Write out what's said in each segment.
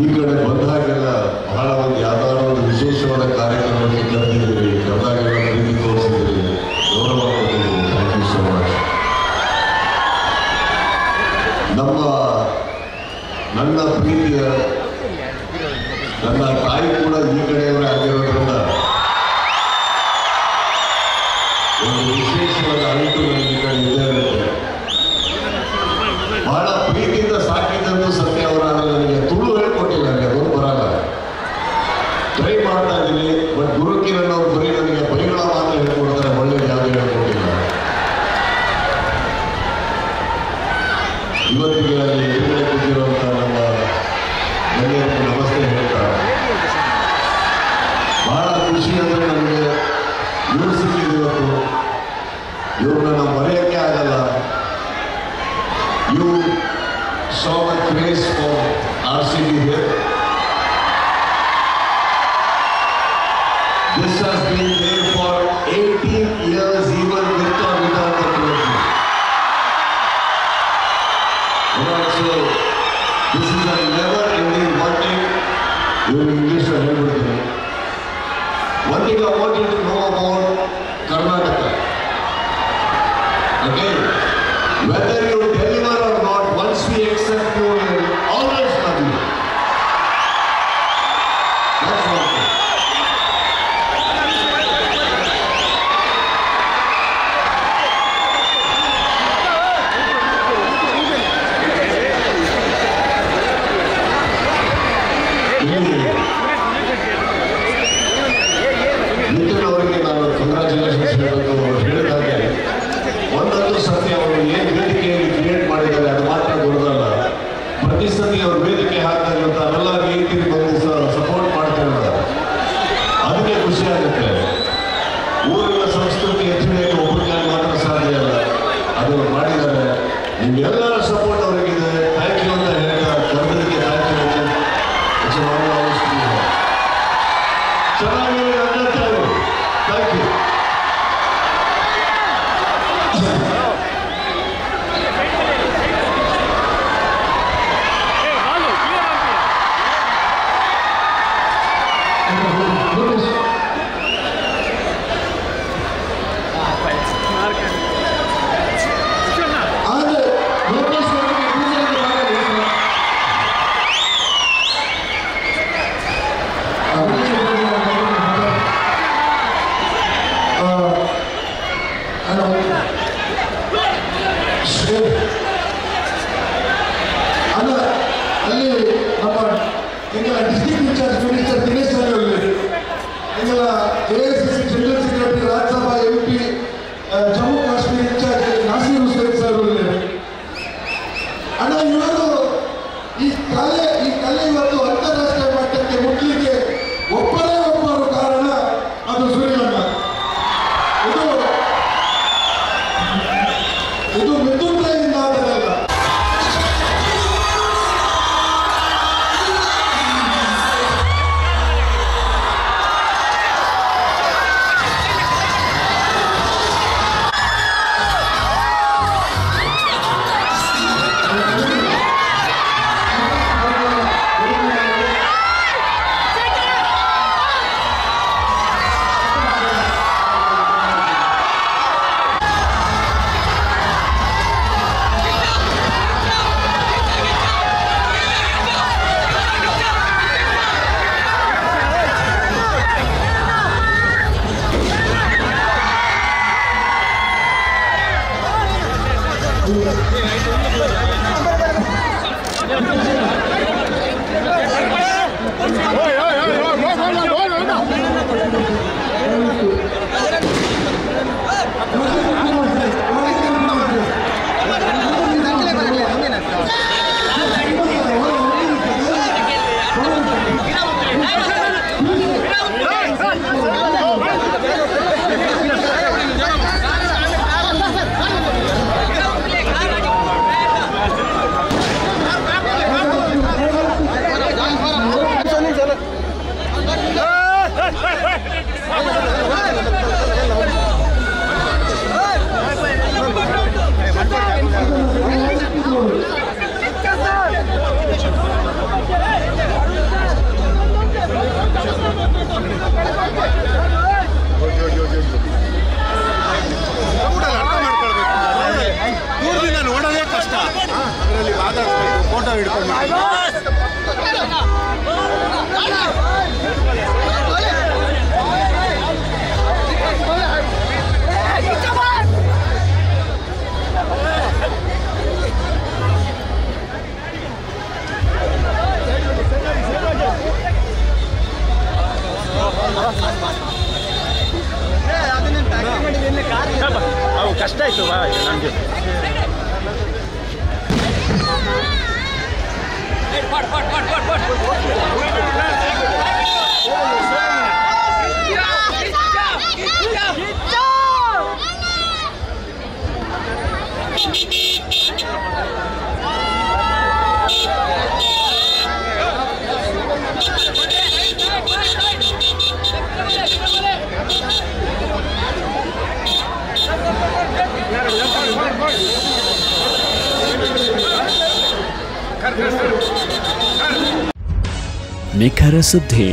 ಈ ಕಡೆ ಬಂದಾಗೆಲ್ಲ ಬಹಳ ಒಂದು ಯಾವ್ದಾದ್ರು ಒಂದು ವಿಶೇಷವಾದ ಕಾರ್ಯಕ್ರಮಕ್ಕೆ ಕರೆದಿದ್ದೀರಿ, ಕರೆದಾಗೆಲ್ಲ ಪ್ರೀತಿ ತೋರಿಸಿದ್ದೀರಿ, ಗೌರವ ಕೊಟ್ಟಿದ್ದೀರಿ. Thank you so much. ನನ್ನ ಪ್ರೀತಿಯ ನನ್ನ ತಾಯಿ ಕೂಡ ಈ ಕಡೆಯವರೇ ಆಗಿರೋದ್ರಿಂದ ಒಂದು ವಿಶೇಷವಾದ ಅರಿತು ನನಗೆ ಈ ಕಡೆ ಇದೆ ಇರುತ್ತೆ. ಬಹಳ ಪ್ರೀತಿಯಿಂದ ಸಾಕಿದಂತೂ ಸತ್ಯ ಅವರ ನನಗೆ ತುಳು ಹೇಳ್ಕೊಟ್ಟಿಲ್ಲ, ನನಗೆ ಅದೊಂದು ಬರಲ್ಲ. ಟ್ರೈ ಮಾಡ್ತಾ ಇದ್ದೀನಿ, ಬಟ್ ಗುರುಕಿರಣ್ ಅವ್ರು ಬರೀ ನನಗೆ ಬೈಗಳ ಮಾತ್ರ ಹೇಳ್ಕೊಡ್ತಾರೆ, ಒಳ್ಳೆಯ ಯಾವುದು ಹೇಳ್ಕೊಟ್ಟಿಲ್ಲ. ಇವತ್ತಿಗೆ ಅಲ್ಲಿ ಎದುರುಗಡೆ ಕೂತಿರುವಂಥ ನಮ್ಮ ಗಣ್ಯರಿಗೆ ನಮಸ್ತೆ ಹೇಳ್ತಾ ಬಹಳ ಖುಷಿ ಅಂದರೆ ನನಗೆ ಇವರು ಸಿಕ್ಕಿದ್ದು ಇವತ್ತು. ಇವ್ರನ್ನ ನಾವು ಮರೆಯೋಕ್ಕೆ ಆಗಲ್ಲ. You saw the craze for RCB here. This has been there for 18 years, even with or without the trophy. So this is a never-ending one thing. You in English or everything. One thing I want you to know about Karnataka. Okay, whether you deliver or not, once we accept you, we will always love you. That's one thing. ನಮಗೆಲ್ಲ AICC general secretary, Rajya Sabha MP, Jammu Kashmir in charge Naseer Hussain sir ಅಣ್ಣ, ಇವರು ಈ ಕಲೆ ಇವತ್ತು ಅಂತಾರಾಷ್ಟ್ರೀಯ ಮಟ್ಟಕ್ಕೆ ಮುಟ್ಲಿಕ್ಕೆ ಒಬ್ಬರೇ ಒಬ್ಬರು ಕಾರಣ, ಅದು ಸೂರ್ಯಣ್ಣ. ಇದು ಮಿಥುನ್ರಿಂದ ಆದದಲ್ಲ. ನೋಡೋದೇ ಕಷ್ಟ, ಅದರಲ್ಲಿ ಮಾತಾಡ್ಬೇಕು, ಫೋಟೋ ಹಿಡ್ಕೊಂಡು. ಅವು ಕಷ್ಟ ಆಯ್ತು ನಮಗೆ. ನಿಖರ ಸುದ್ದಿ,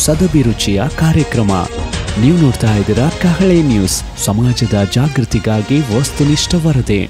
ಸದಭಿರುಚಿಯ ಕಾರ್ಯಕ್ರಮ. ನೀವು ನೋಡ್ತಾ ಇದ್ದೀರಾ ಕಹಳೆ ನ್ಯೂಸ್, ಸಮಾಜದ ಜಾಗೃತಿಗಾಗಿ ವಸ್ತುನಿಷ್ಠ ವರದಿ.